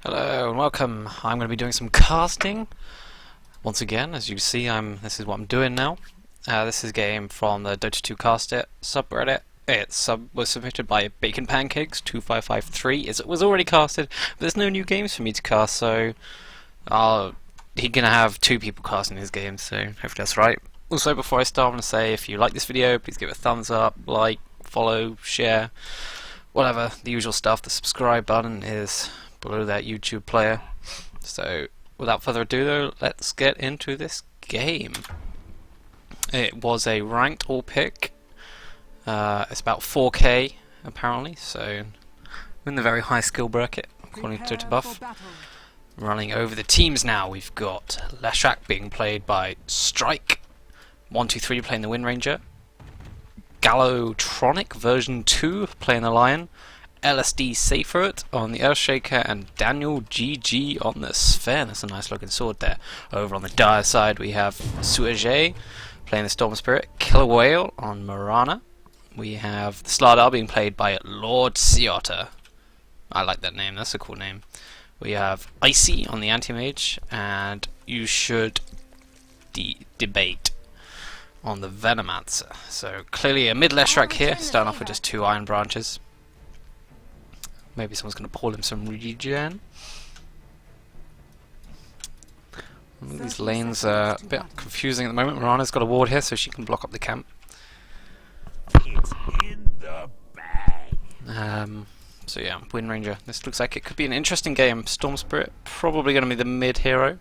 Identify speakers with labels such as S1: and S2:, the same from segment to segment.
S1: Hello and welcome. I'm going to be doing some casting once again. As you see, this is what I'm doing now. This is a game from the Dota 2 Cast It subreddit. It was submitted by Bacon Pancakes 2553. It was already casted, but there's no new games for me to cast, so he's going to have two people casting his games, so hopefully that's right. Also, before I start, I want to say if you like this video, please give it a thumbs up, like, follow, share, whatever, the usual stuff. The subscribe button is below that YouTube player. So without further ado though, let's get into this game. It was a ranked all pick. It's about 4k apparently, so we're in the very high skill bracket according to Dota Buff. Running over the teams now, we've got Leshak being played by Strike, 123 playing the Wind Ranger, Gallotronic version 2 playing the Lion, LSD Seyfert on the Earthshaker, and Daniel GG on the Sven. That's a nice looking sword there. Over on the dire side we have Suage playing the Storm Spirit, Killer Whale on Marana. We have the Slardar being played by Lord Ciota. I like that name, that's a cool name. We have Icy on the Anti-Mage, and You Should Debate on the Venomancer. So clearly a mid-Leshak here, starting off with just 2 Iron Branches. Maybe someone's going to pull him some regen. These lanes are a bit confusing at the moment. Marana's got a ward here, so she can block up the camp.
S2: It's in the bag.
S1: So yeah, Wind Ranger. This looks like it could be an interesting game. Storm Spirit probably going to be the mid hero.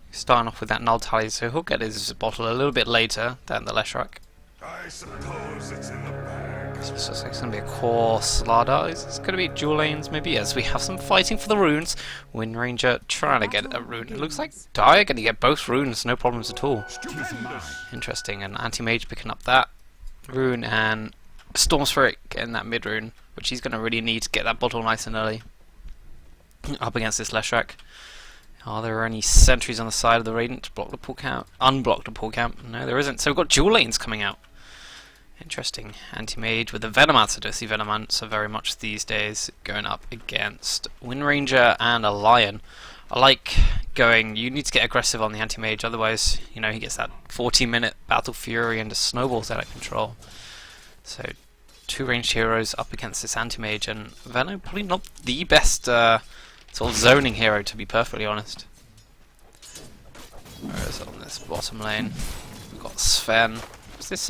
S1: Starting off with that null tally, so he'll get his bottle a little bit later than the Leshak.
S2: I suppose it's in the bag.
S1: So this looks like it's going to be a core Slardar. It's going to be dual lanes maybe. Yes, we have some fighting for the runes. Wind Ranger trying to get a rune. It looks like Dire going to get both runes, no problems at all. Interesting, and Anti-Mage picking up that rune, and Storm Spirit getting that mid rune, which he's going to really need to get that bottle nice and early. Up against this Leshak. Are there any sentries on the side of the Radiant to block the pull camp? Unblock the pull camp? No, there isn't. So we've got dual lanes coming out. Interesting. Anti-Mage with the Venomancer. I don't see Venomancer very much these days going up against Wind Ranger and a Lion. I like going, you need to get aggressive on the Anti-Mage, otherwise, you know, he gets that 40-minute Battle Fury and just snowballs out of control. So, 2 ranged heroes up against this Anti-Mage, and Veno probably not the best sort of zoning hero, to be perfectly honest. Where is it on this bottom lane? We've got Sven. Is this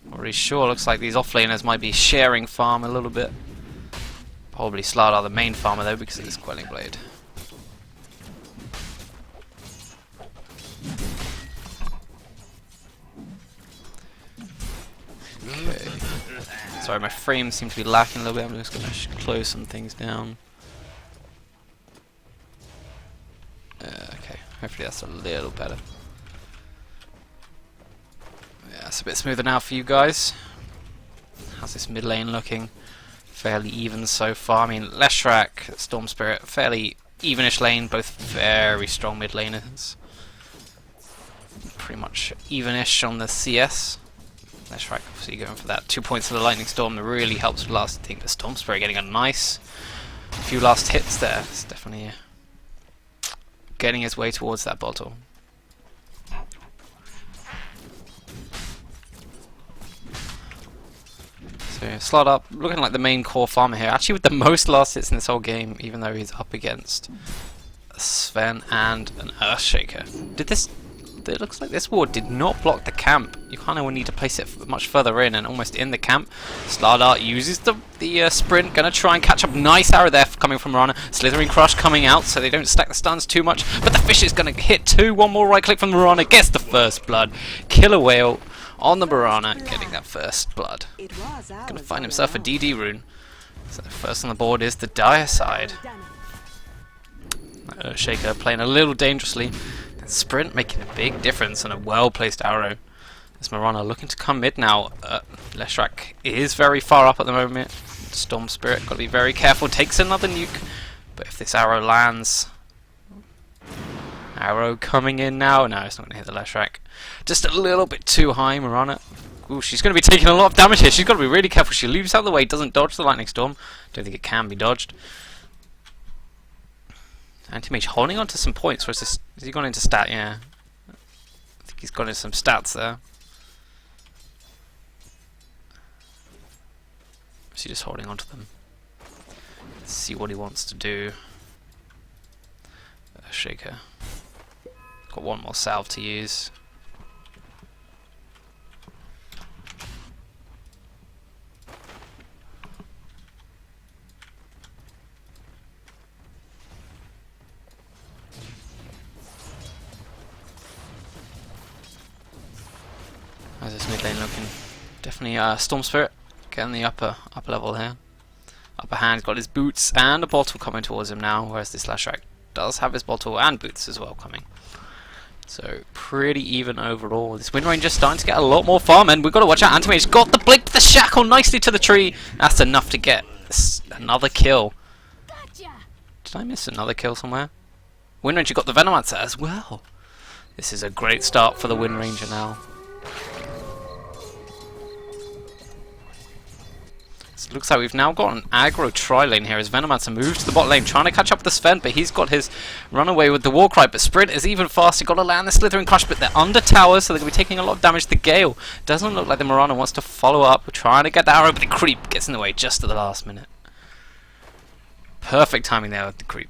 S1: not really sure, looks like these offlaners might be sharing farm a little bit. Probably Slardar the main farmer though, because of this Quelling Blade. Okay. Sorry, my frames seem to be lacking a little bit. I'm just going to close some things down. Okay, hopefully that's a little better. Yeah, it's a bit smoother now for you guys. How's this mid lane looking? Fairly even so far. I mean, Leshak, Storm Spirit, fairly evenish lane, both very strong mid laners. Pretty much evenish on the CS. Leshak obviously going for that 2 points of the Lightning Storm that really helps with last. I think the Storm Spirit getting a nice few last hits there. It's definitely getting his way towards that bottle. So Slardar looking like the main core farmer here, actually with the most last hits in this whole game, even though he's up against a Sven and an Earthshaker. It looks like this ward did not block the camp. You kind of need to place it much further in and almost in the camp. Slardar uses the sprint, gonna try and catch up. Nice arrow there coming from Marana. Slithering Crush coming out so they don't stack the stuns too much, but the fish is gonna hit 2. One more right click from Marana, gets the first blood. Killer Whale on the Marana, getting that first blood. Gonna find himself a DD rune. So first on the board is the dire side. Shaker playing a little dangerously. That sprint making a big difference and a well-placed arrow. This Marana looking to come mid now. Leshak is very far up at the moment. Storm Spirit, gotta be very careful. Takes another nuke. But if this arrow lands... Arrow coming in now. No, it's not going to hit the Leshak. Just a little bit too high, Marana. Ooh, she's going to be taking a lot of damage here. She's got to be really careful. She leaves out of the way, doesn't dodge the Lightning Storm. Don't think it can be dodged. Anti-Mage holding on to some points, or has he gone into stat? Yeah. I think he's gone into some stats there. Is he just holding on to them? Let's see what he wants to do. Shaker. Got one more salve to use. How's this mid lane looking? Definitely Storm Spirit getting the upper level here. Upper hand, got his boots and a bottle coming towards him now, whereas this Lashrak does have his bottle and boots as well coming. So pretty even overall. This Wind Ranger starting to get a lot more farm, and we've got to watch out. Anti-Mage's got the blink, the shackle nicely to the tree. That's enough to get another kill. Did I miss another kill somewhere? Wind Ranger got the Venomancer as well. This is a great start for the Wind Ranger now. It looks like we've now got an aggro tri-lane here as Venomancer moves to the bot lane, trying to catch up with the Sven, but he's got his runaway with the Warcry, but Sprint is even faster, got to land the Slithering Crush, but they're under towers, so they're going to be taking a lot of damage. The Gale doesn't look like the Mirana wants to follow up. We're trying to get the arrow, but the creep gets in the way just at the last minute. Perfect timing there with the creep.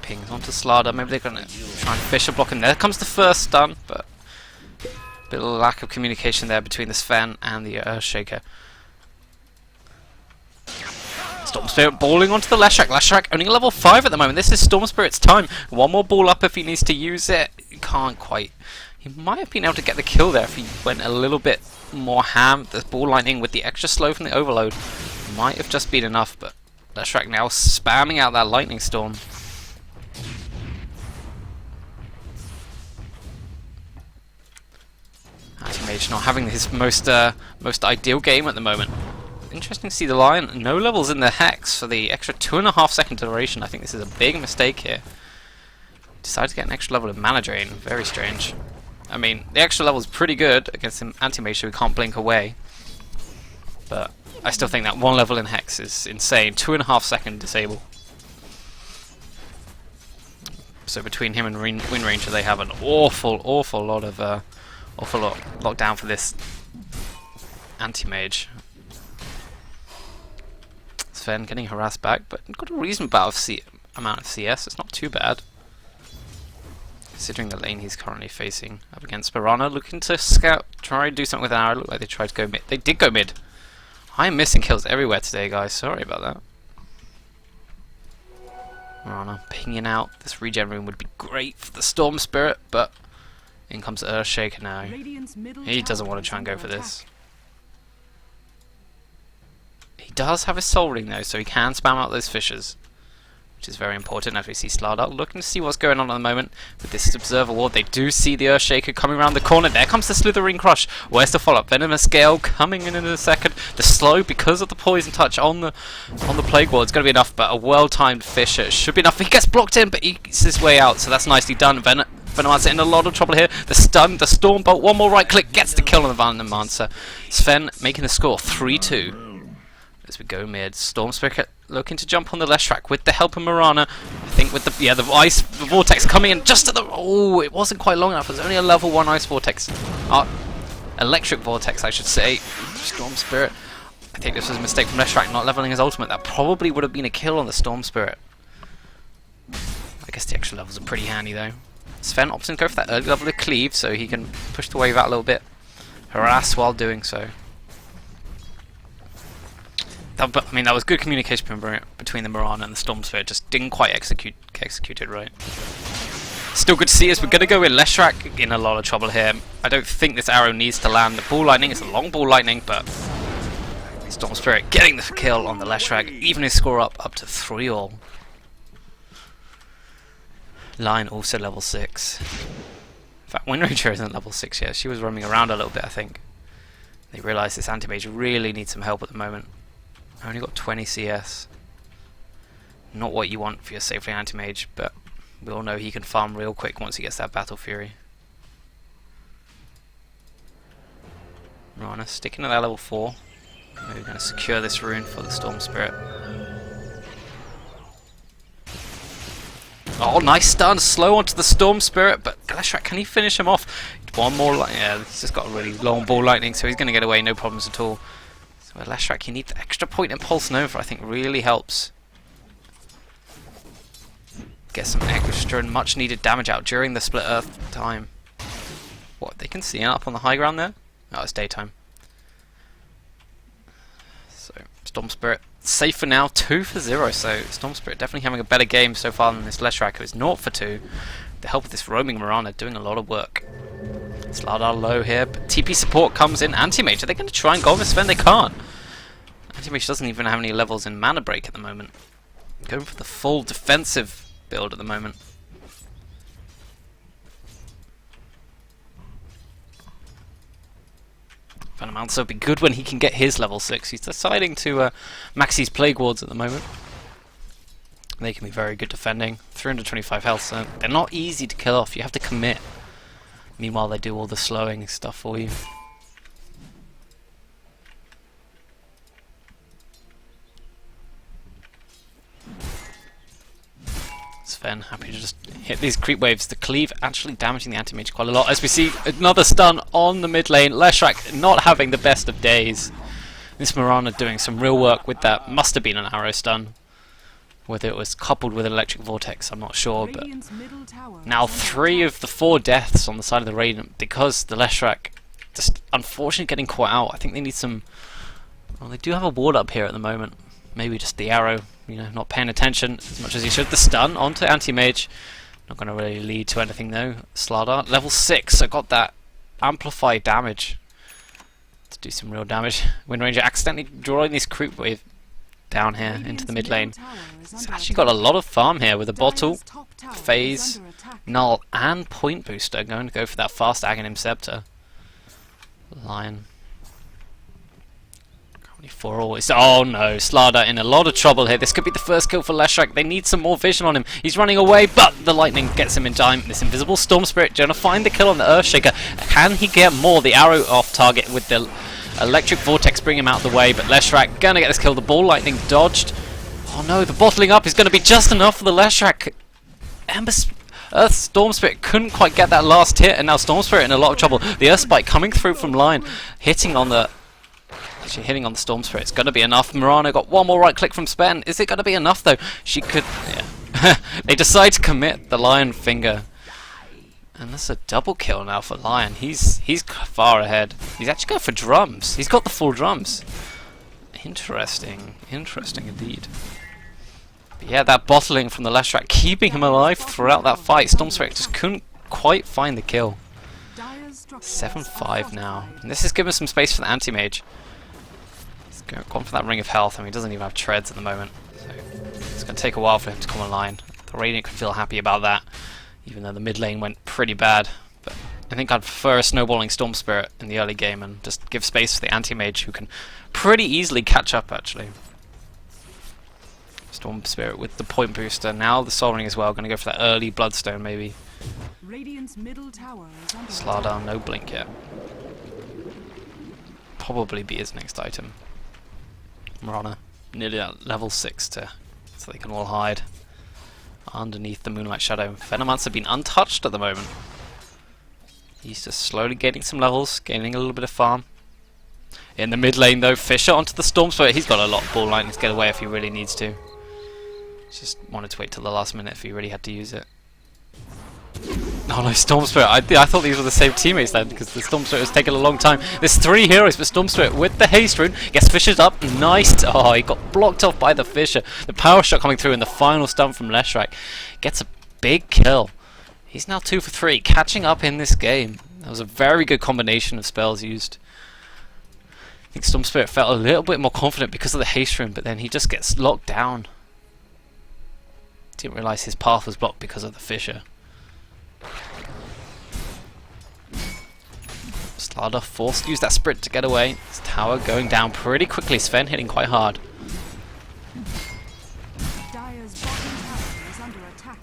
S1: Pings onto Slardar. Maybe they're going to try and fish a block in there. Comes the first stun, but a bit of lack of communication there between the Sven and the Earthshaker. Storm Spirit balling onto the Lashrak. Lashrak only level 5 at the moment. This is Storm Spirit's time. One more ball up if he needs to use it. He can't quite. He might have been able to get the kill there if he went a little bit more ham. The ball lightning with the extra slow from the overload might have just been enough, but Lashrak now spamming out that lightning storm. Anti-Mage not having his most ideal game at the moment. Interesting to see the Lion. No levels in the Hex for the extra 2.5 second duration. I think this is a big mistake here. Decided to get an extra level of Mana Drain. Very strange. I mean, the extra level is pretty good against an Anti-Mage, so we can't blink away. But I still think that one level in Hex is insane. 2.5 second disable. So between him and Wind Ranger, they have an awful lot of locked down for this Anti-Mage. Sven getting harassed back, but got a reasonable amount of CS. It's not too bad, considering the lane he's currently facing up against Mirana, looking to scout, try and do something with an arrow. Looked like they tried to go mid. They did go mid. I am missing kills everywhere today, guys. Sorry about that. Mirana pinging out. This regen room would be great for the Storm Spirit, but in comes Earthshaker now. He doesn't want to try and go for this. He does have his Soul Ring though, so he can spam out those fissures, which is very important as we see Slardar looking to see what's going on at the moment with this Observer Ward. They do see the Earthshaker coming around the corner. There comes the Slithering Crush. Where's the follow-up? Venomous Gale coming in a second. The slow, because of the Poison Touch on the Plague Ward, it's going to be enough, but a well-timed fissure should be enough. He gets blocked in, but he gets his way out, so that's nicely done. Venomancer in a lot of trouble here. The stun, the Storm Bolt, one more right click, gets the kill on the Venomancer. Sven making the score 3-2. As we go mid, Storm Spirit looking to jump on the Lashrak with the help of Mirana. I think with the ice vortex coming in just at the... Oh, it wasn't quite long enough. It was only a level 1 ice vortex. Electric vortex, I should say. Storm Spirit. I think this was a mistake from Lashrak not leveling his ultimate. That probably would have been a kill on the Storm Spirit. I guess the extra levels are pretty handy though. Sven opts to go for that early level of cleave so he can push the wave out a little bit. Harass while doing so. But I mean, that was good communication between the Mirana and the Storm Spirit. Just didn't quite execute it right. Still good to see us. We're going to go with Lashrak in a lot of trouble here. I don't think this arrow needs to land the ball lightning. It's a long ball lightning, but Storm Spirit getting the kill on the Lashrak, even his score up to 3-all. Lion also level 6. In fact, Wind Ranger isn't level 6 yet. She was roaming around a little bit, I think. They realised this Anti-Mage really needs some help at the moment. I only got 20 CS. Not what you want for your safe lane Anti-Mage, but we all know he can farm real quick once he gets that Battle Fury. Mirana sticking at that level 4. We're going to secure this rune for the Storm Spirit. Oh, nice stun, slow onto the Storm Spirit, but Leshrac, can he finish him off? One more, yeah, he's just got a really long ball lightning, so he's going to get away, no problems at all. So Leshrac, you need the extra point in Pulse Nova, I think really helps. Get some extra and much needed damage out during the Split Earth time. What, they can see up on the high ground there? Oh, it's daytime. So, Storm Spirit safe for now, 2 for 0, so Storm Spirit definitely having a better game so far than this Leshrac, who is 0 for 2. With the help of this roaming Mirana doing a lot of work. Slardar low here, but TP support comes in. Anti-Mage, are they going to try and go over Sven? They can't. Anti-Mage doesn't even have any levels in Mana Break at the moment. Going for the full defensive build at the moment. Venomancer would be good when he can get his level 6. He's deciding to max his Plague Wards at the moment. They can be very good defending. 325 health, so they're not easy to kill off. You have to commit. Meanwhile, they do all the slowing stuff for you. Sven happy to just hit these creep waves. The cleave actually damaging the anti-mage quite a lot. As we see another stun on the mid lane. Leshrac not having the best of days. This Mirana doing some real work with that. Must have been an arrow stun. Whether it was coupled with an electric vortex, I'm not sure. But now 3 of the 4 deaths on the side of the Radiant because the Leshrac just unfortunately getting caught out. I think they need some... Well, they do have a ward up here at the moment. Maybe just the arrow, you know, not paying attention as much as he should. The stun onto anti-mage. Not going to really lead to anything though. Slardar, level 6, so got that amplified damage to do some real damage. Wind Ranger accidentally drawing this creep wave down here into the mid lane. He's actually got a lot of farm here with a bottle, phase, null, and point booster. Going to go for that fast Aghanim Scepter. Lion. 4 always. Oh no, Slardar in a lot of trouble here. This could be the first kill for Leshrac. They need some more vision on him. He's running away, but the lightning gets him in time. This invisible Storm Spirit going to find the kill on the Earthshaker. Can he get more? The arrow off target with the electric vortex bring him out of the way, but Leshrac going to get this kill. The ball lightning dodged. Oh no, the bottling up is going to be just enough for the Leshrac. Earth Storm Spirit couldn't quite get that last hit, and now Storm Spirit in a lot of trouble. The Earth Spike coming through from line, hitting on the Storm Spirit. It's going to be enough. Mirana got one more right click from Sven. Is it going to be enough though? She could... Yeah. They decide to commit the Lion Finger. And that's a double kill now for Lion. He's far ahead. He's actually going for drums. He's got the full drums. Interesting. Interesting indeed. But yeah, that bottling from the Leshrac keeping him alive throughout that fight. Storm Spirit just couldn't quite find the kill. 7-5 now. And this has given some space for the anti-mage. Gone for that Ring of Health. I mean, he doesn't even have treads at the moment, so it's going to take a while for him to come online. The Radiant could feel happy about that, even though the mid lane went pretty bad. But I think I'd prefer a snowballing Storm Spirit in the early game and just give space for the anti-mage, who can pretty easily catch up, actually. Storm Spirit with the point booster. Now the Soul Ring as well. Going to go for that early Bloodstone, maybe. Slardar, no blink yet. Probably be his next item. Mirana nearly at level 6 so they can all hide underneath the Moonlight Shadow. Venomancer been untouched at the moment. He's just slowly gaining some levels, gaining a little bit of farm. In the mid lane though, Fisher onto the Storm Spirit. He's got a lot of ball lightning to get away if he really needs to. Just wanted to wait till the last minute if he really had to use it. Oh no, Storm Spirit. I thought these were the same teammates then, because the Storm Spirit was taking a long time. There's 3 heroes, but Storm Spirit with the haste rune gets Fisher's up. Nice. Oh, he got blocked off by the Fisher. The power shot coming through, and the final stun from Leshrac gets a big kill. He's now 2 for 3, catching up in this game. That was a very good combination of spells used. I think Storm Spirit felt a little bit more confident because of the haste rune, but then he just gets locked down. Didn't realise his path was blocked because of the Fisher. Slardar forced to use that sprint to get away. His tower going down pretty quickly. Sven hitting quite hard.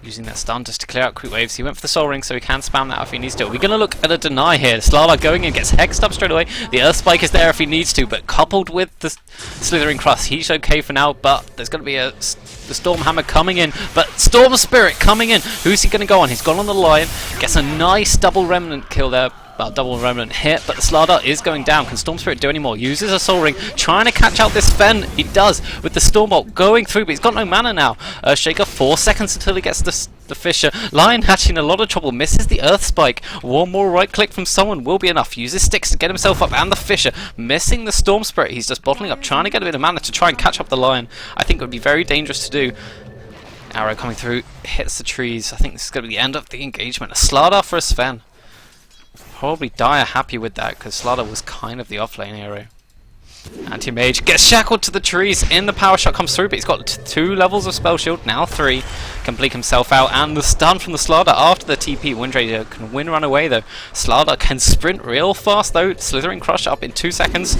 S1: Using that stun just to clear out quick waves. He went for the Soul Ring, so he can spam that if he needs to. We're going to look at a deny here. Slarla going in, gets hexed up straight away. The Earth Spike is there if he needs to, but coupled with the Slithering Crust, he's okay for now, but there's going to be the Storm Hammer coming in, but Storm Spirit coming in. Who's he going to go on? He's gone on the Lion, gets a nice double Remnant kill there. Well, double Remnant hit, but the Slardar is going down. Can Storm Spirit do any more? Uses a Soul Ring, trying to catch out this Fen. He does, with the Storm Bolt going through, but he's got no mana now. Shaker, 4 seconds until he gets the Fisher. Lion Hatch in a lot of trouble, misses the Earth Spike. One more right click from someone will be enough. Uses sticks to get himself up, and the Fisher, missing the Storm Spirit. He's just bottling up, trying to get a bit of mana to try and catch up the Lion. I think it would be very dangerous to do. Arrow coming through, hits the trees. I think this is going to be the end of the engagement. A Slardar for a Sven. Probably Dire happy with that, because Slardar was kind of the offlane hero. Anti-Mage gets shackled to the trees, in the power shot comes through, but he's got 2 levels of spell shield, now 3. Can blink himself out, and the stun from the Slardar after the TP. Windranger can run away though. Slardar can sprint real fast though, Slithering Crush up in 2 seconds.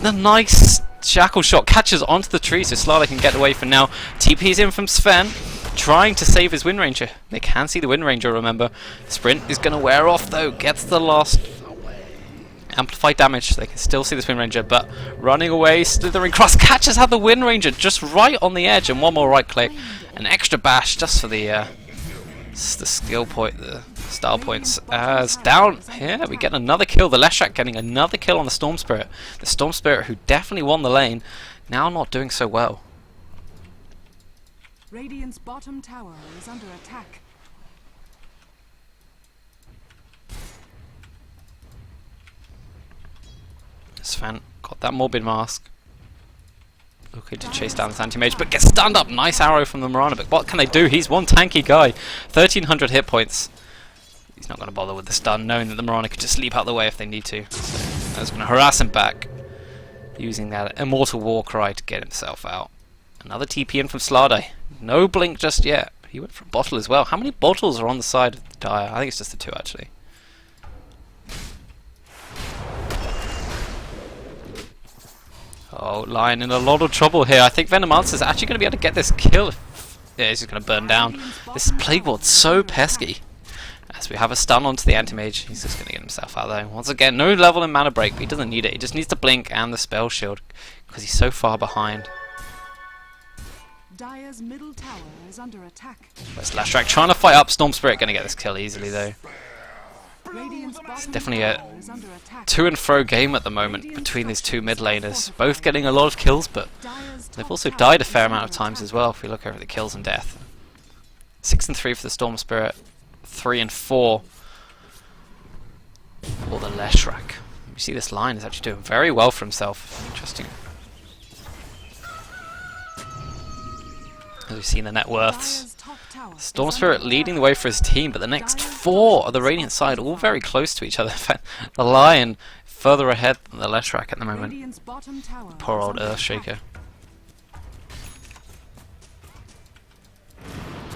S1: The nice shackle shot catches onto the tree, so Slardar can get away for now. TP's in from Sven, trying to save his Windranger. They can see the Windranger, remember. Sprint is going to wear off though, gets the last amplified damage. They can still see this Windranger, but running away, Slithering Cross catches out the Windranger just right on the edge, and one more right click. An extra bash just for the skill point, the style points. As down here, we get another kill. The Leshrac getting another kill on the Storm Spirit. The Storm Spirit, who definitely won the lane, now not doing so well.
S3: Radiant's bottom tower is under attack.
S1: Sven got that Morbid Mask. Looking to chase down this Anti-Mage, but gets stunned up. Nice arrow from the Mirana, but what can they do? He's one tanky guy. 1300 hit points. He's not going to bother with the stun, knowing that the Mirana could just leap out the way if they need to. So that's going to harass him back, using that Immortal Warcry to get himself out. Another TP in from Slardar. No blink just yet. He went for a bottle as well. How many bottles are on the side of the Dire? I think it's just the 2 actually. Oh, Lion in a lot of trouble here. I think Venomancer is actually going to be able to get this kill. Yeah, he's just going to burn down. This Plague Ward's so pesky. As we have a stun onto the Anti-Mage, he's just going to get himself out there. Once again, no level in Mana Break, but he doesn't need it. He just needs to blink and the Spell Shield, because he's so far behind.
S3: Dire's middle tower is under attack.
S1: Where's Leshrac trying to fight up? Storm Spirit going to get this kill easily though. It's definitely a to and fro game at the moment between these 2 mid laners. Both getting a lot of kills, but they've also died a fair amount of times as well if we look over the kills and death. 6 and 3 for the Storm Spirit, 3 and 4 for the Leshrac. You see this line is actually doing very well for himself. Interesting. As we've seen the net worths. Storm Spirit leading the way for his team, but the next 4 of the Radiant side all very close to each other. In fact, the Lion further ahead than the Leshrac at the moment. Poor old Earthshaker.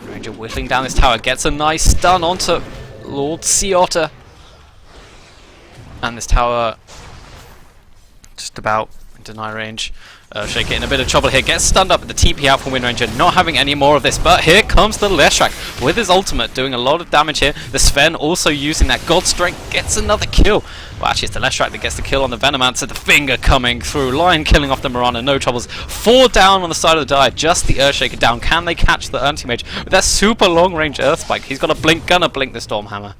S1: Ranger whittling down this tower, gets a nice stun onto Lord Sea Otter. And this tower just about in deny range. Shaker in a bit of trouble here, gets stunned up at the TP out from Windranger, not having any more of this, but here comes the Leshrac with his ultimate, doing a lot of damage here. The Sven also using that God Strength, gets another kill. Well, actually it's the Leshrac that gets the kill on the Venomancer, the finger coming through, Lion killing off the Mirana, no troubles. 4 down on the side of the Dire, just the Earthshaker down. Can they catch the Anti-Mage with that super long range Earth Spike? He's got a blink, gonna blink the Stormhammer.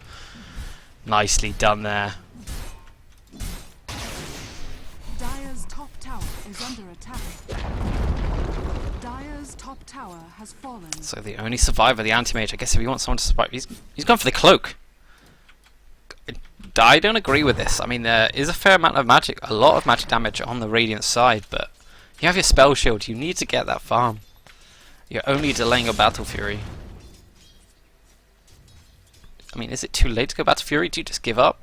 S1: Nicely done there. So the only survivor, the Anti-Mage, I guess if you want someone to survive, he's gone for the cloak. I don't agree with this. I mean, there is a fair amount of magic, a lot of magic damage on the Radiant side, but you have your Spell Shield, you need to get that farm. You're only delaying your Battle Fury. I mean, is it too late to go Battle Fury? Do you just give up?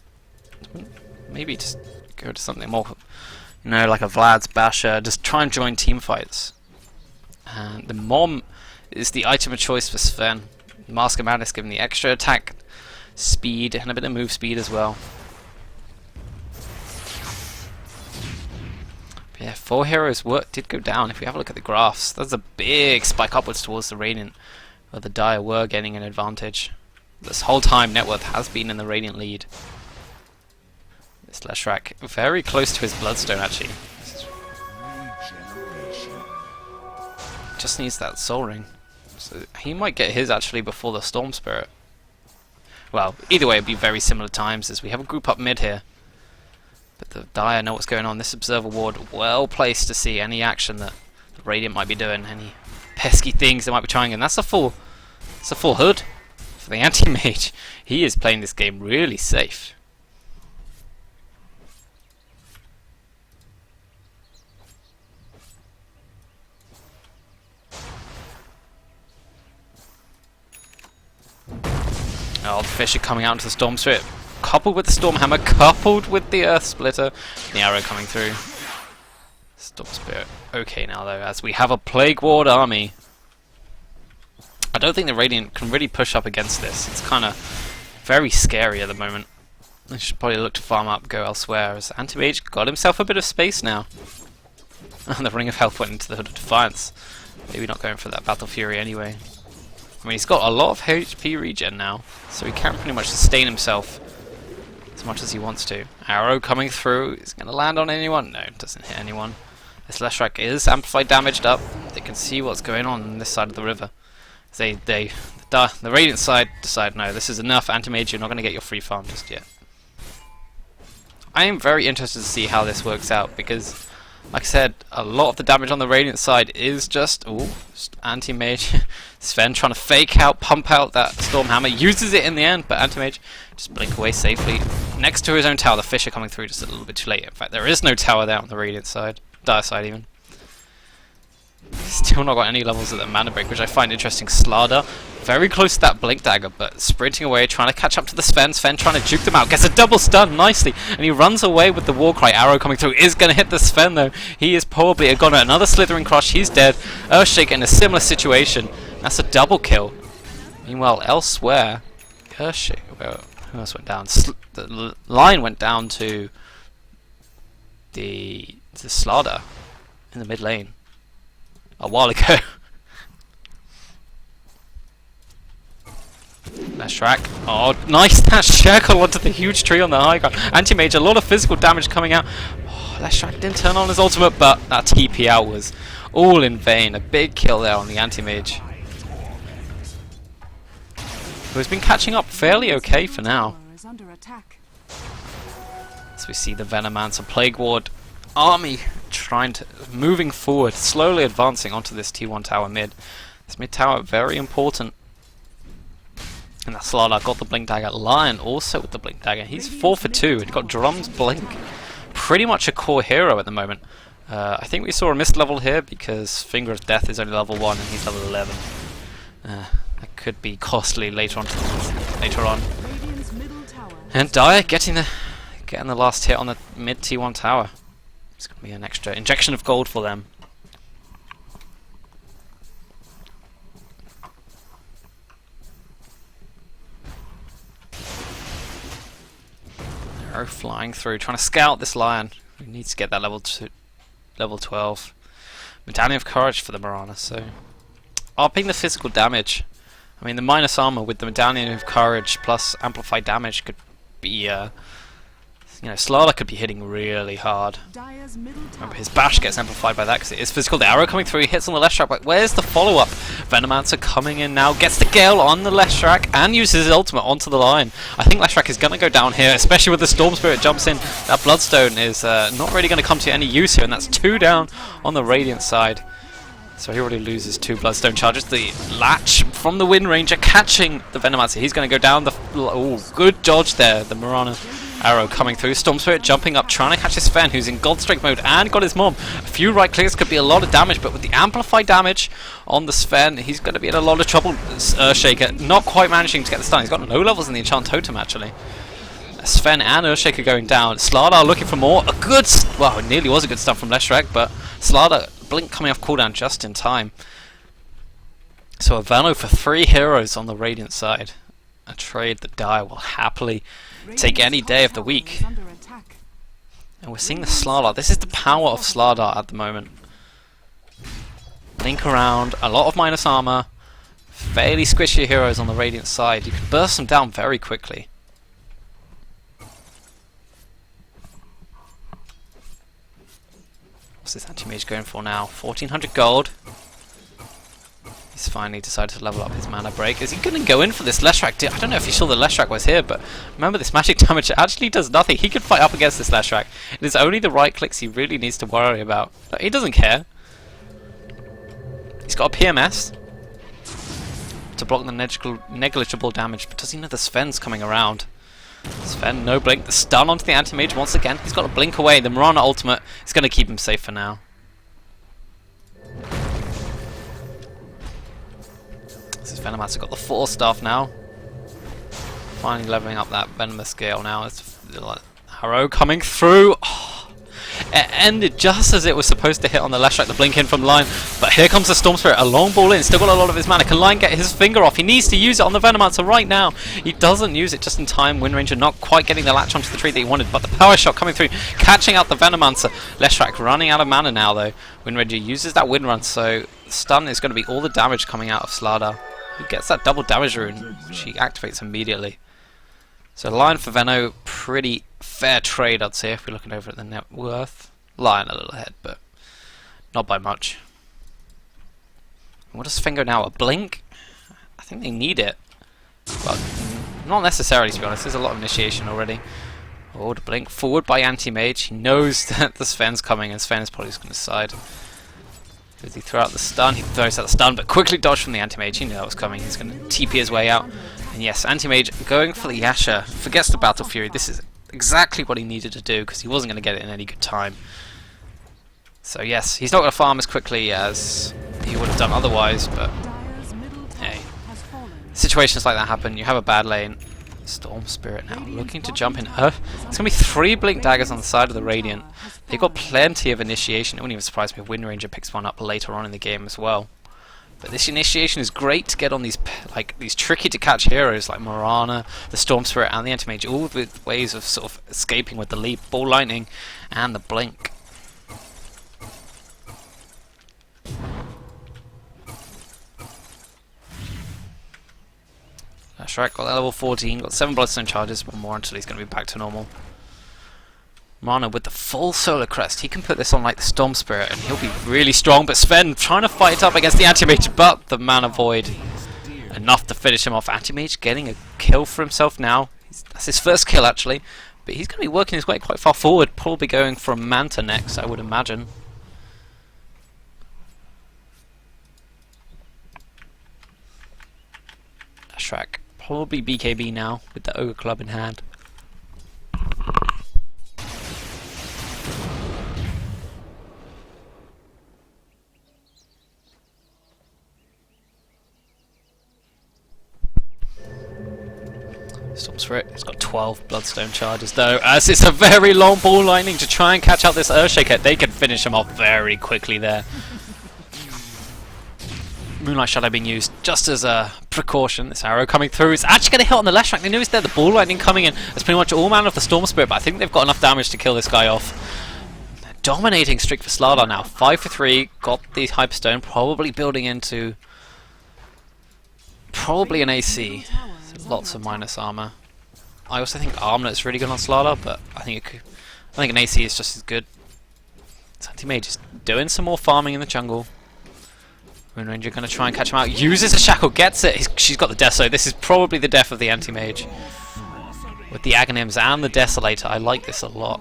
S1: Maybe just go to something more, you know, like a Vlad's Basher, just try and join team fights. And the Mom is the item of choice for Sven. Mask of Madness giving the extra attack speed and a bit of move speed as well. But yeah, 4 heroes work did go down. If we have a look at the graphs, there's a big spike upwards towards the Radiant. where the Dire were getting an advantage. This whole time, Net Worth has been in the Radiant lead. This Leshrac very close to his Bloodstone, actually. Just needs that Soul Ring. So he might get his, actually, before the Storm Spirit. Well, either way, it'd be very similar times, as we have a group up mid here. But the Dire know what's going on. This Observer Ward, well placed to see any action that the Radiant might be doing, any pesky things they might be trying, and that's a full hood for the anti-mage. He is playing this game really safe. Oh, the fish are coming out into the Storm Spirit, coupled with the Storm Hammer, coupled with the Earth Splitter, the arrow coming through. Storm Spirit okay now though, as we have a Plague Ward army. I don't think the Radiant can really push up against this. It's kind of very scary at the moment. They should probably look to farm up, go elsewhere, as Anti-Mage got himself a bit of space now. And the Ring of Health went into the Hood of Defiance. Maybe not going for that Battle Fury anyway. I mean, he's got a lot of HP regen now, so he can pretty much sustain himself as much as he wants to. Arrow coming through. Is going to land on anyone? No, it doesn't hit anyone. This Leshrac is amplified damaged up. They can see what's going on this side of the river. The Radiant side decide, no, this is enough, Anti-Mage, you're not going to get your free farm just yet. I am very interested to see how this works out, because, like I said, a lot of the damage on the Radiant side is just Anti-Mage. Sven trying to fake out, pump out that Storm Hammer, uses it in the end, but Anti-Mage just blink away safely. Next to his own tower, the fish are coming through just a little bit too late. In fact, there is no tower there on the Radiant side, Dire side even. Still not got any levels of the mana break, which I find interesting. Slardar, very close to that Blink Dagger, but sprinting away, trying to catch up to the Sven. Sven trying to juke them out, gets a double stun nicely, and he runs away with the Warcry. Arrow coming through is going to hit the Sven though. He is probably a goner. Another Slithering Crush, he's dead. Earthshaker in a similar situation. That's a double kill. Meanwhile, elsewhere, Earthshaker, well, who else went down? The line went down to the Slardar in the mid lane a while ago. Leshrac. Oh, nice that shackle onto the huge tree on the high ground. Anti-Mage, a lot of physical damage coming out. Oh, Leshrac didn't turn on his ultimate, but that TP out was all in vain. A big kill there on the Anti-Mage, who has been catching up fairly okay for now. As we see the Venomancer Plague Ward army moving forward, slowly advancing onto this T1 tower mid. This mid tower very important. And that Slardar got the Blink Dagger. Lion also with the Blink Dagger. He's 4 for 2. He got Drum's Blink. Pretty much a core hero at the moment. I think we saw a missed level here because Finger of Death is only level 1 and he's level 11. That could be costly later on. And Dire getting the last hit on the mid T1 tower. It's going to be an extra injection of gold for them. Arrow flying through, trying to scout this Lion. He needs to get that level 12. Medallion of Courage for the Marana, so upping the physical damage. I mean, the minus armor with the Medallion of Courage plus amplified damage could be Slardar could be hitting really hard. Remember, his bash gets amplified by that because it is physical. The arrow coming through, he hits on the Leshrac, but where's the follow-up? Venomancer coming in now, gets the Gale on the Leshrac and uses his ultimate onto the line. I think Leshrac is going to go down here, especially with the Storm Spirit jumps in. That Bloodstone is not really going to come to any use here, and that's 2 down on the Radiant side. So he already loses 2 Bloodstone charges. The Latch from the Wind Ranger catching the Venomancer. He's going to go down the... Oh, good dodge there, the Marana. Arrow coming through, Storm Spirit jumping up, trying to catch his Sven, who's in Gold Strike mode and got his mom. A few right clicks could be a lot of damage, but with the amplified damage on the Sven, he's going to be in a lot of trouble. Earthshaker not quite managing to get the stun. He's got no levels in the Enchant Totem, actually. Sven and Earthshaker going down. Slardar looking for more. A good... Well, it nearly was a good stun from Leshrac, but Slardar, Blink coming off cooldown just in time. So a Vano for 3 heroes on the Radiant side. A trade that Dire will happily take any day of the week. And we're seeing the Slardar. This is the power of Slardar at the moment. Blink around, a lot of minus armor, fairly squishy heroes on the Radiant side. You can burst them down very quickly. What's this anti-mage going for now? 1400 gold. He's finally decided to level up his mana break. Is he going to go in for this Leshrac? I don't know if you saw the Leshrac was here, but remember this magic damage actually does nothing. He could fight up against this Leshrac. It is only the right clicks he really needs to worry about. He doesn't care. He's got a PMS to block the negligible damage, but does he know the Sven's coming around? Sven, no blink. The stun onto the anti-mage once again. He's got to blink away. The Mirana ultimate is going to keep him safe for now. This is Venomancer got the 4 staff now. Finally leveling up that Venomous scale now. It's Harrow coming through. Oh, it ended just as it was supposed to hit on the Leshrac, the blink in from Lion. But here comes the Storm Spirit, a long ball in, still got a lot of his mana. Can Lion get his finger off? He needs to use it on the Venomancer right now. He doesn't use it just in time. Wind Ranger not quite getting the latch onto the tree that he wanted, but the power shot coming through, catching out the Venomancer. Leshrac running out of mana now though. Wind Ranger uses that Wind Run, so stun is going to be all the damage coming out of Slardar, who gets that double damage rune, which he activates immediately. So Lion for Veno, pretty fair trade I'd say if we're looking over at the net worth. Lion a little ahead, but not by much. What does Finger now? A blink? I think they need it. Well, not necessarily to be honest, there's a lot of initiation already. Oh, the blink forward by Anti-Mage. He knows that the Sven's coming and Sven is probably just going to side. Does he throw out the stun? He throws out the stun, but quickly dodged from the Anti-Mage. He knew that was coming. He's going to TP his way out. And yes, Anti-Mage going for the Yasha. Forgets the Battle Fury. This is exactly what he needed to do because he wasn't going to get it in any good time. So yes, he's not going to farm as quickly as he would have done otherwise, but hey, situations like that happen. You have a bad lane. Storm Spirit now looking to jump in. There's going to be 3 Blink Daggers on the side of the Radiant. They've got plenty of initiation. It wouldn't even surprise me if Wind Ranger picks one up later on in the game as well. But this initiation is great to get on these tricky to catch heroes like Mirana, the Storm Spirit, and the Anti-Mage, all with ways of sort of escaping with the leap, Ball Lightning, and the Blink. Shrek got level 14, got 7 Bloodstone charges, one more until he's going to be back to normal. Mana with the full Solar Crest, he can put this on like the Storm Spirit and he'll be really strong, but Sven trying to fight up against the Anti-Mage, but the Mana Void enough to finish him off. Anti-Mage getting a kill for himself now. That's his first kill actually, but he's going to be working his way quite far forward, probably going for a Manta next, I would imagine. Shrek. Probably BKB now with the Ogre Club in hand. Storm Spirit, it's got 12 Bloodstone charges though, as it's a very long Ball Lightning to try and catch out this Earthshaker. They can finish him off very quickly there. Moonlight Shadow being used just as a precaution. This arrow coming through is actually going to hit on the Leshrac. They knew it's there. The Ball Lightning coming in. That's pretty much all mana of the Storm Spirit, but I think they've got enough damage to kill this guy off. Dominating streak for Slardar now. 5 for 3. Got the Hyperstone. Probably building into an AC. So lots of minus armor. I also think Armlet's really good on Slardar, but I think an AC is just as good. Anti-Mage is doing some more farming in the jungle. Moon Ranger going to try and catch him out. Uses a shackle, gets it. She's got the Deso. This is probably the death of the Anti-Mage. With the Aghanims and the Desolator, I like this a lot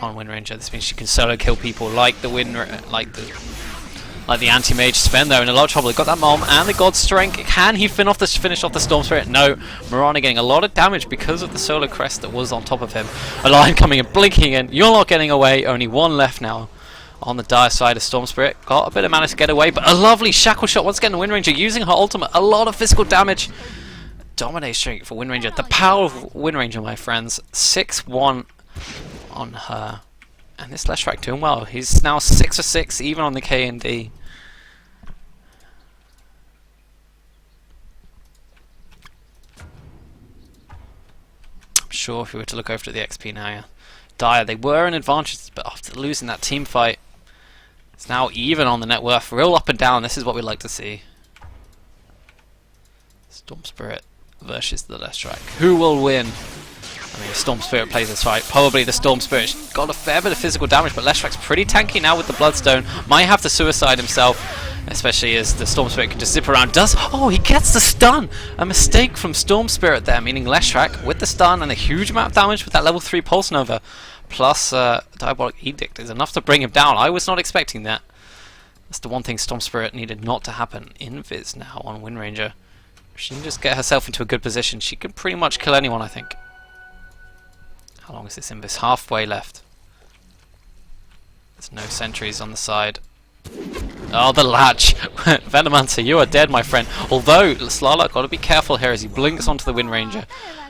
S1: on Wind Ranger. This means she can solo kill people like the Anti-Mage. Sven though in a lot of trouble. He got that Mom and the God's Strength. Can he finish off the Storm Spirit? No. Mirana getting a lot of damage because of the Solar Crest that was on top of him. A Lion coming and blinking in. You're not getting away. Only one left now. On the dire side of Storm Spirit, got a bit of mana to get away, but a lovely shackle shot once again. The Wind Ranger using her ultimate, a lot of physical damage. Dominate streak for Wind Ranger. The power of Wind Ranger, my friends. 6-1 on her, and this Leshrac doing well. He's now 6 for 6, even on the K&D. I'm sure if we were to look over at the XP now, yeah. Dire, they were in advantage, but after losing that team fight, it's now even on the net worth, real up and down. This is what we like to see. Storm Spirit versus the Leshrac. Who will win? I mean, if Storm Spirit plays this right, probably the Storm Spirit's got a fair bit of physical damage, but Leshrac's pretty tanky now with the Bloodstone. Might have to suicide himself, especially as the Storm Spirit can just zip around. Oh, he gets the stun! A mistake from Storm Spirit there, meaning Leshrac with the stun and a huge amount of damage with that level 3 Pulse Nova, plus Diabolic Edict is enough to bring him down. I was not expecting that. That's the one thing Storm Spirit needed not to happen. Invis now on Wind Ranger. If she can just get herself into a good position, she can pretty much kill anyone, I think. How long is this Invis? Halfway left. There's no sentries on the side. Oh, the latch! Venomancer, you are dead, my friend. Although, Slala got to be careful here as he blinks onto the Wind Ranger.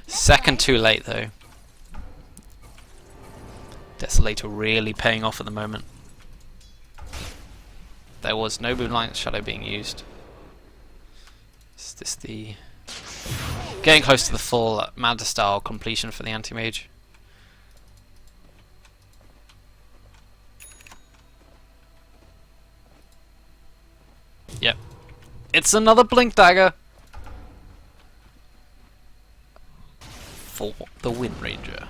S1: Second too late, though. Desolator really paying off at the moment. There was no Moonlight Shadow being used. Is this the... Getting close to the full Manta style completion for the Anti-Mage. Yep. It's another Blink Dagger! For the Wind Ranger.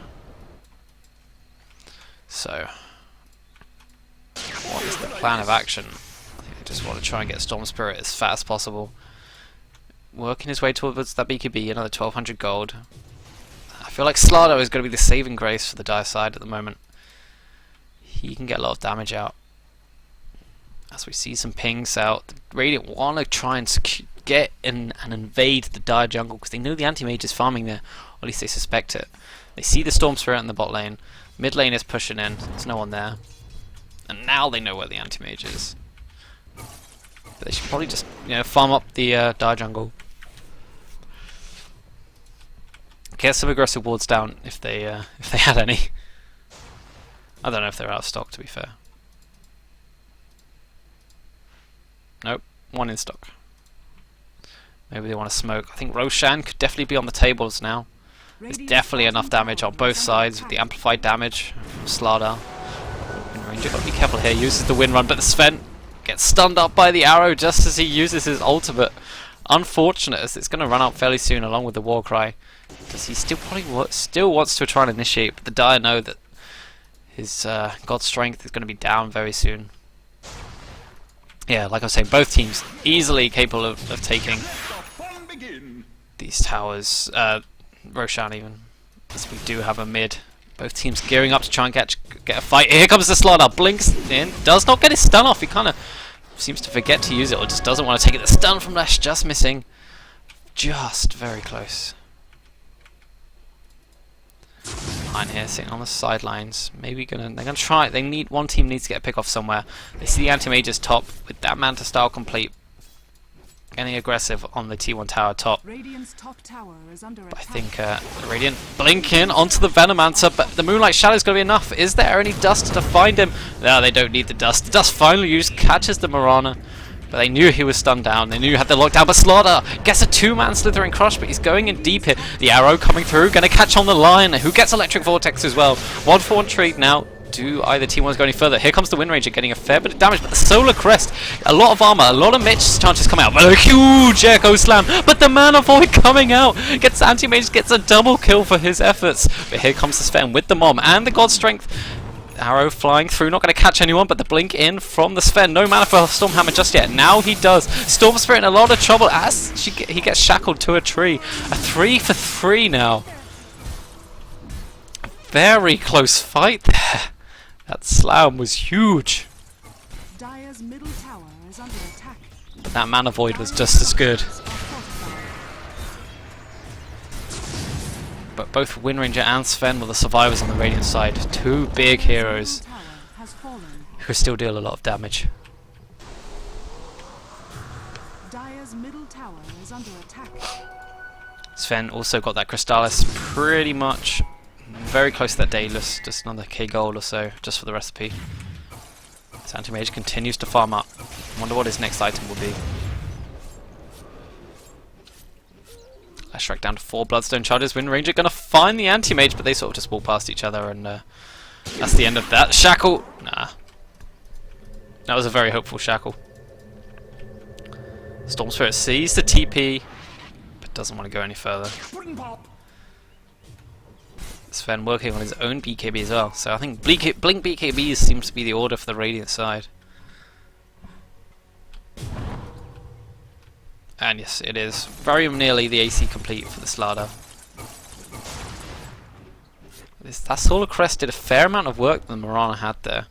S1: So, what is the plan of action? I think I just want to try and get Storm Spirit as fast as possible. Working his way towards that BKB, another 1200 gold. I feel like Slado is going to be the saving grace for the Dire side at the moment. He can get a lot of damage out. As we see some pings out, the Radiant want to try and get in and invade the Dire jungle because they know the Anti-Mage is farming there, or at least they suspect it. They see the Storm Spirit in the bot lane, mid lane is pushing in, there's no one there, and now they know where the Anti-Mage is. But they should probably just, farm up the Dire jungle. Get some aggressive wards down if they had any. I don't know if they're out of stock, to be fair. Nope, one in stock. Maybe they want to smoke. I think Roshan could definitely be on the tables now. There's definitely enough damage on both sides with the amplified damage from Slardar. Wind Ranger, got to be careful here. Uses the Wind Run, but the Sven gets stunned up by the arrow just as he uses his ultimate. Unfortunate, as it's going to run out fairly soon along with the Warcry. Because he still probably still wants to try and initiate, but the Dire know that his God's Strength is going to be down very soon. Yeah, like I was saying, both teams easily capable of taking these towers. Roshan even, as we do have a mid. Both teams gearing up to try and get a fight. Here comes the Slaughter, blinks in, does not get his stun off. He kind of seems to forget to use it, or just doesn't want to take it. The stun from Lesh just missing, just very close. Line here, sitting on the sidelines. Maybe they're gonna try. One team needs to get a pick off somewhere. They see the Anti-Mage's top with that Manta style complete, getting aggressive on the T1 tower top.
S3: Radiant's top tower is under
S1: But I
S3: attack.
S1: think the Radiant blinking onto the Venomancer, but the Moonlight Shadow is going to be enough. Is there any dust to find him? No, they don't need the dust. The dust finally used, catches the Mirana. But they knew he was stunned down. They knew he had the lockdown. But Slaughter gets a two-man Slithering Crush, but he's going in deep here. The arrow coming through, going to catch on the line. Who gets Electric Vortex as well? 1-for-1 trade now. Do either team want to go any further? Here comes the Wind Ranger getting a fair bit of damage, but the Solar Crest, a lot of armor, a lot of Mitch chances coming out, but a huge Echo Slam, but the Mana Void coming out, gets Anti-Mage, gets a double kill for his efforts. But here comes the Sven with the Mom and the God Strength. Arrow flying through, not going to catch anyone, but the blink in from the Sven. No mana for Stormhammer just yet. Now he does. Storm Spirit in a lot of trouble as he gets shackled to a tree. A 3-for-3 now. Very close fight there. That slam was huge.
S3: Dire's middle tower is under attack.
S1: But that Mana Void was just as good. But both Wind Ranger and Sven were the survivors on the Radiant side. Two big heroes
S3: Tower has fallen.
S1: who still deal a lot of damage.
S3: Dire's middle tower is under attack.
S1: Sven also got that Crystallis pretty much very close to that Daedalus, just another K gold or so, just for the recipe. So Anti-Mage continues to farm up. Wonder what his next item will be. Leshrac down to 4 Bloodstone charges. Wind Ranger gonna find the Anti-Mage, but they sort of just walk past each other, and that's the end of that. Shackle! Nah. That was a very hopeful Shackle. Storm Spirit sees the TP, doesn't want to go any further.
S2: Pudding pop.
S1: Sven working on his own BKB as well, so I think Blink BKBs seems to be the order for the Radiant side. And yes, it is very nearly the AC complete for the Slardar. That Solar Crest did a fair amount of work that the Mirana had there.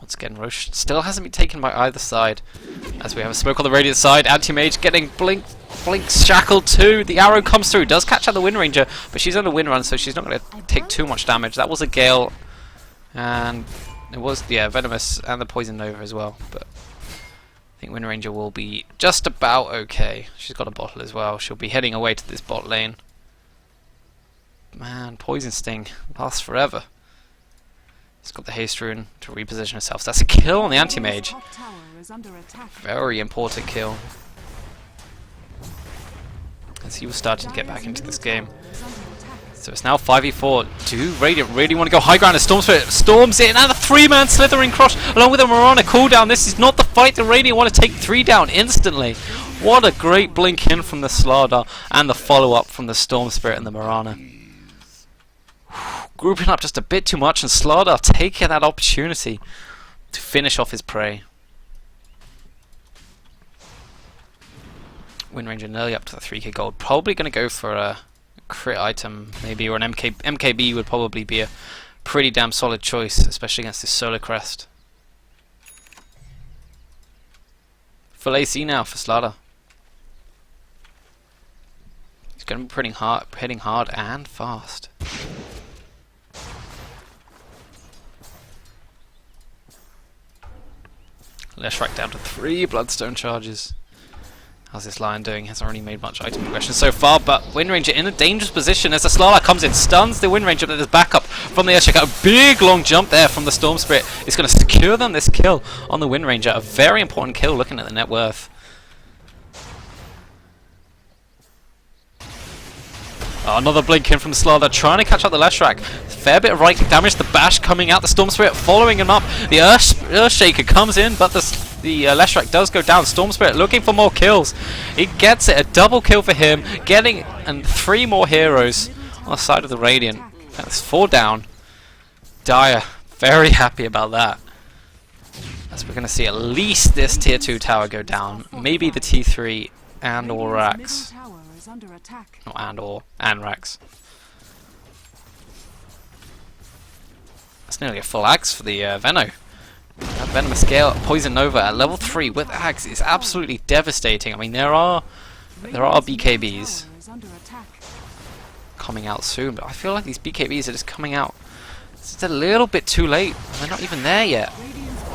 S1: Once again, Roche still hasn't been taken by either side. As we have a smoke on the Radiant side, Anti-Mage getting Blink shackled too. The arrow comes through, does catch out the Wind Ranger, but she's on a Wind Run, so she's not going to take too much damage. That was a Gale, and it was, yeah, Venomous and the Poison Nova as well. But I think Wind Ranger will be just about okay. She's got a bottle as well. She'll be heading away to this bot lane. Man, Poison Sting lasts forever. He's got the haste rune to reposition herself. So that's a kill on the Anti-Mage. Very important kill. As he was starting to get back into this game. So it's now 5v4. Do Radiant really want to go high ground as Storm Spirit storms in, and a 3-man Slithering Crush along with a Mirana cooldown. This is not the fight the Radiant want to take 3 down instantly. What a great blink in from the Slardar and the follow-up from the Storm Spirit and the Mirana. Grouping up just a bit too much, and Slardar taking that opportunity to finish off his prey. Wind Ranger nearly up to the 3k gold. Probably going to go for a crit item, maybe, or an MKB would probably be a pretty damn solid choice, especially against this Solar Crest. Full AC now for Slardar. He's going to be hitting hard and fast. Leshrac down to 3 Bloodstone charges. How's this Lion doing? Hasn't really made much item progression so far, but Wind Ranger in a dangerous position as the Slardar comes in, stuns the Wind Ranger, but there's backup from the Earthshaker. A big long jump there from the Storm Spirit is going to secure them this kill on the Wind Ranger. A very important kill looking at the net worth. Oh, another blink in from Slardar, trying to catch up the Leshrac. Fair bit of right click damage, the bash coming out, the Storm Spirit following him up. The Earthshaker comes in, but the Leshrac does go down. Storm Spirit looking for more kills. He gets it, a double kill for him, getting 3 more heroes on the side of the Radiant. That's 4 down. Dire, very happy about that. As we're going to see at least this tier 2 tower go down. Maybe the T3 and or Rax. Or and Rax. That's nearly a full axe for the Veno. That Venomous Gale, Poison Nova at level 3 with axe is absolutely devastating. I mean, there are BKBs coming out soon, but I feel like these BKBs are just coming out just a little bit too late. They're not even there yet.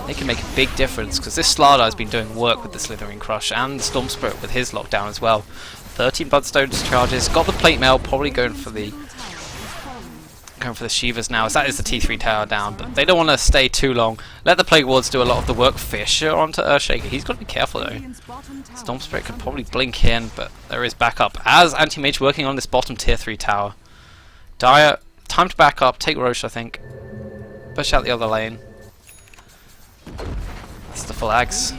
S1: They can make a big difference because this Slardar has been doing work with the Slithering Crush and the Storm Spirit with his lockdown as well. 13 Bloodstone charges, got the plate mail, probably going for the Shivas now, as that is the T3 tower down, but they don't want to stay too long. Let the Plague Wards do a lot of the work. Fisher onto Earthshaker. He's got to be careful though. Storm Spirit could probably blink in, but there is backup as Anti-Mage working on this bottom tier 3 tower. Dire, time to back up, take Roche I think. Push out the other lane. That's the full axe.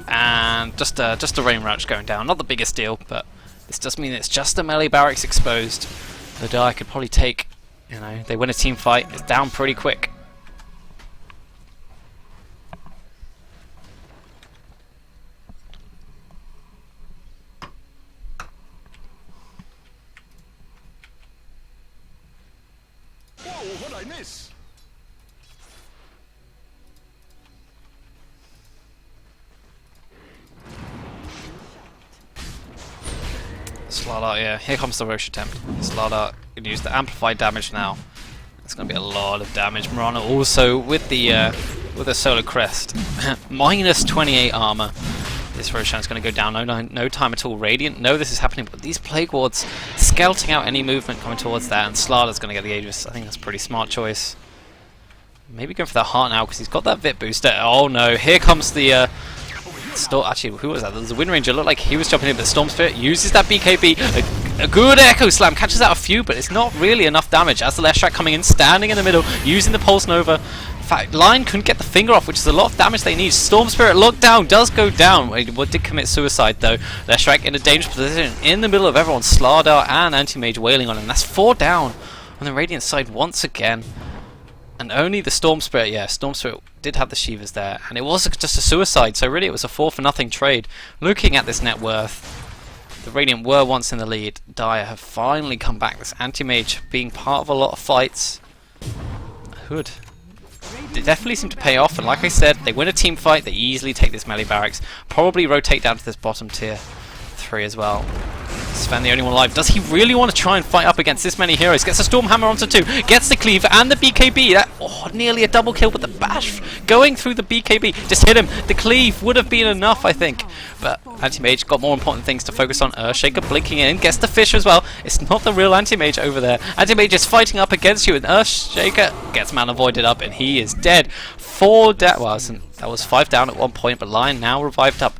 S1: And just a Rain Rouch going down. Not the biggest deal, but this does mean it's just the melee barracks exposed. The Dire could probably take, you know, they win a team fight, it's down pretty quick.
S2: Whoa, what'd I miss?
S1: Slardar, yeah, here comes the Roche attempt. Slardar can use the amplified damage now. It's going to be a lot of damage. Mirana also with the Solar Crest, minus 28 armor. This Roshan's going to go down. No time at all. Radiant, no, this is happening, but these Plague Wards scouting out any movement coming towards that, and Slardar's going to get the Aegis. I think that's a pretty smart choice. Maybe going for that heart now because he's got that Vit booster. Oh no, here comes the actually, who was that? There was a Wind Ranger. Looked like he was jumping in, but Storm Spirit uses that BKB. A good Echo Slam, catches out a few, but it's not really enough damage. As the Leshrac coming in, standing in the middle, using the Pulse Nova, fact, Lion couldn't get the finger off, which is a lot of damage they need. Storm Spirit lockdown does go down. What did commit suicide though. Leshrac in a dangerous position in the middle of everyone. Slardar and Anti-Mage wailing on him. That's 4 down on the Radiant side once again. And only the Storm Spirit, yeah, Storm Spirit did have the Shivas there. And it was just a suicide, so really it was a 4-for-nothing trade. Looking at this net worth, the Radiant were once in the lead. Dire have finally come back. This Anti-Mage being part of a lot of fights. Hood. They definitely seem to pay off, and like I said, they win a team fight, they easily take this melee barracks. Probably rotate down to this bottom tier 3 as well. Sven the only one alive. Does he really want to try and fight up against this many heroes? Gets a Stormhammer onto 2, gets the cleave and the BKB. That, nearly a double kill with the bash going through the BKB. Just hit him. The cleave would have been enough, I think. But Anti-Mage got more important things to focus on. Earthshaker blinking in, gets the fish as well. It's not the real Anti-Mage over there. Anti-Mage is fighting up against you, and Earthshaker gets mana voided up, and he is dead. 4 down. Well, that was 5 down at one point, but Lion now revived up.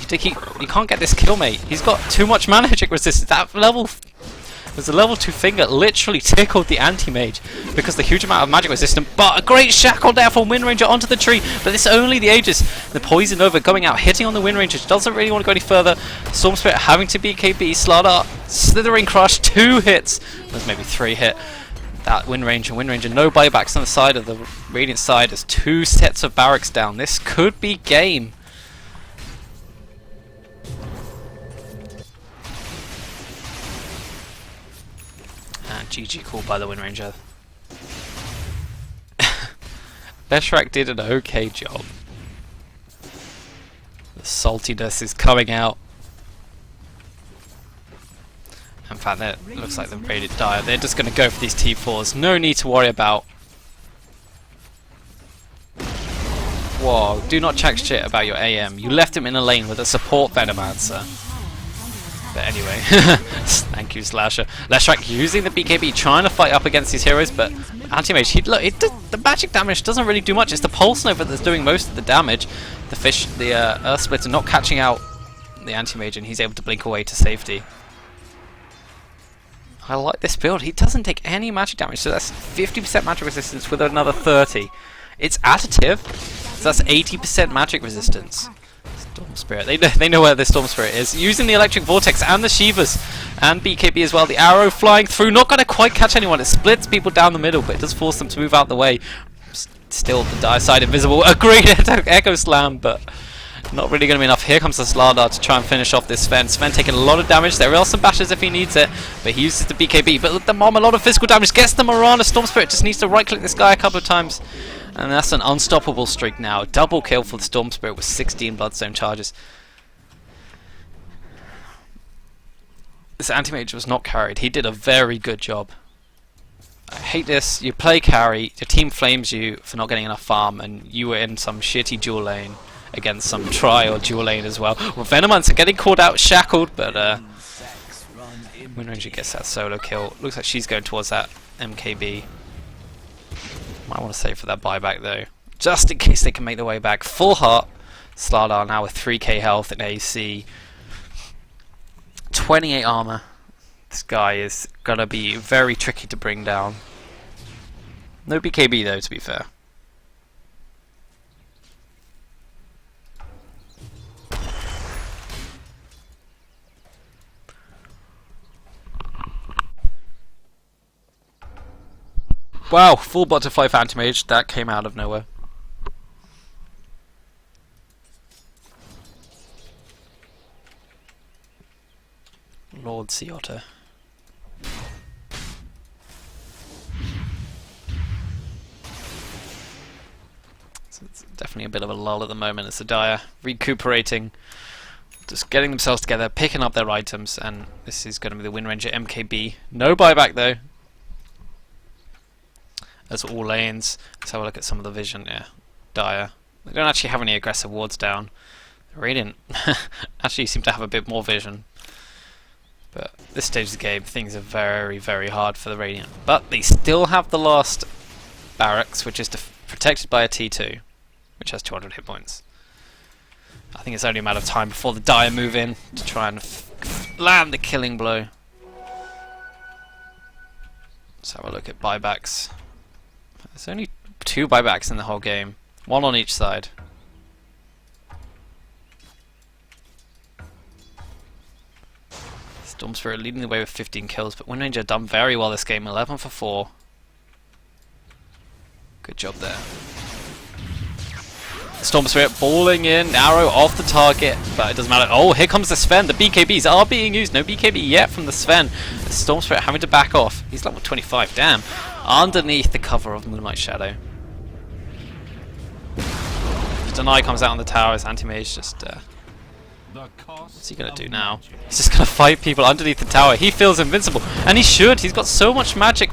S1: You can't get this kill, mate. He's got too much magic resistance. That level, there's a level 2 finger literally tickled the Anti-Mage because the huge amount of magic resistance. But a great shackle there from Wind Ranger onto the tree. But this only the Aegis. The Poison Nova going out, hitting on the Wind Ranger. Doesn't really want to go any further. Storm Spirit having to BKB. Slardar, Slithering Crush, 2 hits. There's maybe 3 hit. That Wind Ranger, no buybacks on the side of the Radiant side. There's 2 sets of barracks down. This could be game. GG call by the Wind Ranger. Leshrac did an okay job. The saltiness is coming out. In fact, it looks like the Radiant Dire. They're just going to go for these T4s. No need to worry about. Whoa, do not chat shit about your AM. You left him in a lane with a support Venomancer. But anyway, thank you, Slasher. Leshrac using the BKB, trying to fight up against these heroes, but Anti-Mage, the magic damage doesn't really do much. It's the Pulse Nova that's doing most of the damage. The fish, the Earth Splitter not catching out the Anti-Mage, and he's able to blink away to safety. I like this build. He doesn't take any magic damage, so that's 50% magic resistance with another 30. It's additive, so that's 80% magic resistance. Storm Spirit. They know where the Storm Spirit is. Using the Electric Vortex and the Shivas and BKB as well. The arrow flying through. Not going to quite catch anyone. It splits people down the middle, but it does force them to move out the way. Still the Dire side invisible. A great Echo Slam, but not really going to be enough. Here comes the Slardar to try and finish off this Sven. Sven taking a lot of damage. There are some bashes if he needs it, but he uses the BKB. But the Mom, a lot of physical damage. Gets the Mirana. Storm Spirit just needs to right-click this guy a couple of times. And that's an unstoppable streak now. Double kill for the Storm Spirit with 16 Bloodstone charges. This Anti-Mage was not carried. He did a very good job. I hate this. You play carry, your team flames you for not getting enough farm, and you were in some shitty dual lane against some try or dual lane as well. Well, Venomancer getting caught out, shackled, but Wind Ranger gets that solo kill. Looks like she's going towards that MKB. Might want to save for that buyback though, just in case they can make their way back. Full heart. Slardar now with 3k health and AC. 28 armor. This guy is gonna be very tricky to bring down. No BKB though, to be fair. Wow, full butterfly Phantom Mage, that came out of nowhere. Lord Sea Otter. So it's definitely a bit of a lull at the moment as the Dire recuperating, just getting themselves together, picking up their items, and this is going to be the Wind Ranger MKB. No buyback though. As all lanes. Let's have a look at some of the vision. Yeah, Dire. They don't actually have any aggressive wards down. Radiant actually seem to have a bit more vision. But this stage of the game, things are very, very hard for the Radiant. But they still have the last barracks, which is protected by a T2, which has 200 hit points. I think it's only a matter of time before the Dire move in to try and land the killing blow. Let's have a look at buybacks. There's only 2 buybacks in the whole game. 1 on each side. Storm Spirit leading the way with 15 kills, but Wind Ranger done very well this game. 11 for 4. Good job there. Storm Spirit balling in, arrow off the target, but it doesn't matter. Oh, here comes the Sven. The BKBs are being used. No BKB yet from the Sven. The Storm Spirit having to back off. He's level 25, damn. Underneath the cover of Moonlight Shadow. Deny comes out on the tower. His anti-mage just... what's he going to do now? He's just going to fight people underneath the tower. He feels invincible. And he should. He's got so much magic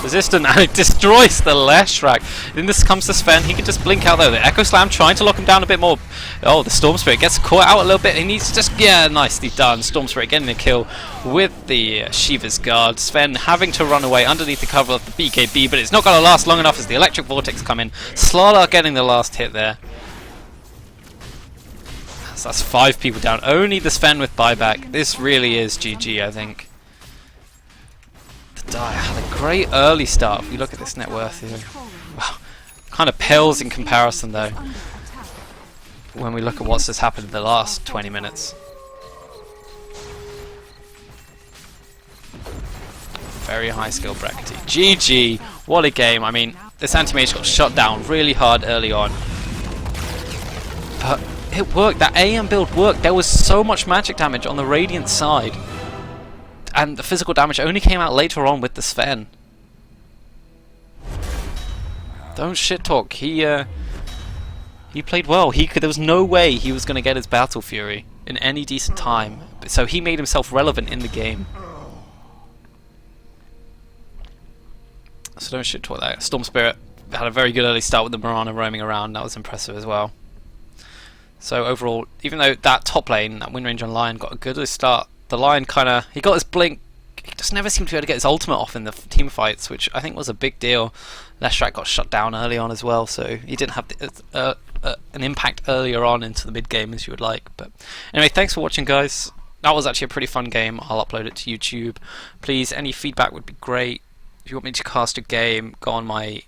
S1: resistant, and it destroys the Leshrac. Then this comes to Sven. He can just blink out there. The Echo Slam trying to lock him down a bit more. Oh, the Storm Spirit gets caught out a little bit. He needs to just... yeah, nicely done. Storm Spirit getting a kill with the Shiva's Guard. Sven having to run away underneath the cover of the BKB, but it's not going to last long enough as the Electric Vortex come in. Slarlar getting the last hit there. So that's 5 people down. Only the Sven with buyback. This really is GG, I think. The Dire had a great early start. If you look at this net worth here. Wow. Kind of pales in comparison though. When we look at what's just happened in the last 20 minutes. Very high skill brackety. GG! What a game. I mean, this anti-mage got shot down really hard early on. But it worked. That AM build worked. There was so much magic damage on the Radiant side. And the physical damage only came out later on with the Sven. Don't shit talk. He played well. There was no way he was going to get his Battle Fury in any decent time. So he made himself relevant in the game. So don't shit talk that. Storm Spirit had a very good early start with the Mirana roaming around. That was impressive as well. So overall, even though that top lane, that Wind Ranger and Lion got a good start, the Lion he got his blink, he just never seemed to be able to get his ultimate off in the team fights, which I think was a big deal. Leshrac got shut down early on as well, so he didn't have an impact earlier on into the mid game as you would like. But anyway, thanks for watching, guys. That was actually a pretty fun game. I'll upload it to YouTube. Please, any feedback would be great. If you want me to cast a game, go on my...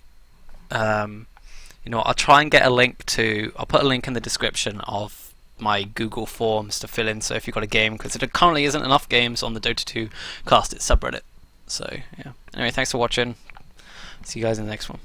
S1: you know, I'll try and get a link to... I'll put a link in the description of my Google Forms to fill in, so if you've got a game, because there currently isn't enough games on the Dota 2 Cast It subreddit. So, yeah. Anyway, thanks for watching. See you guys in the next one.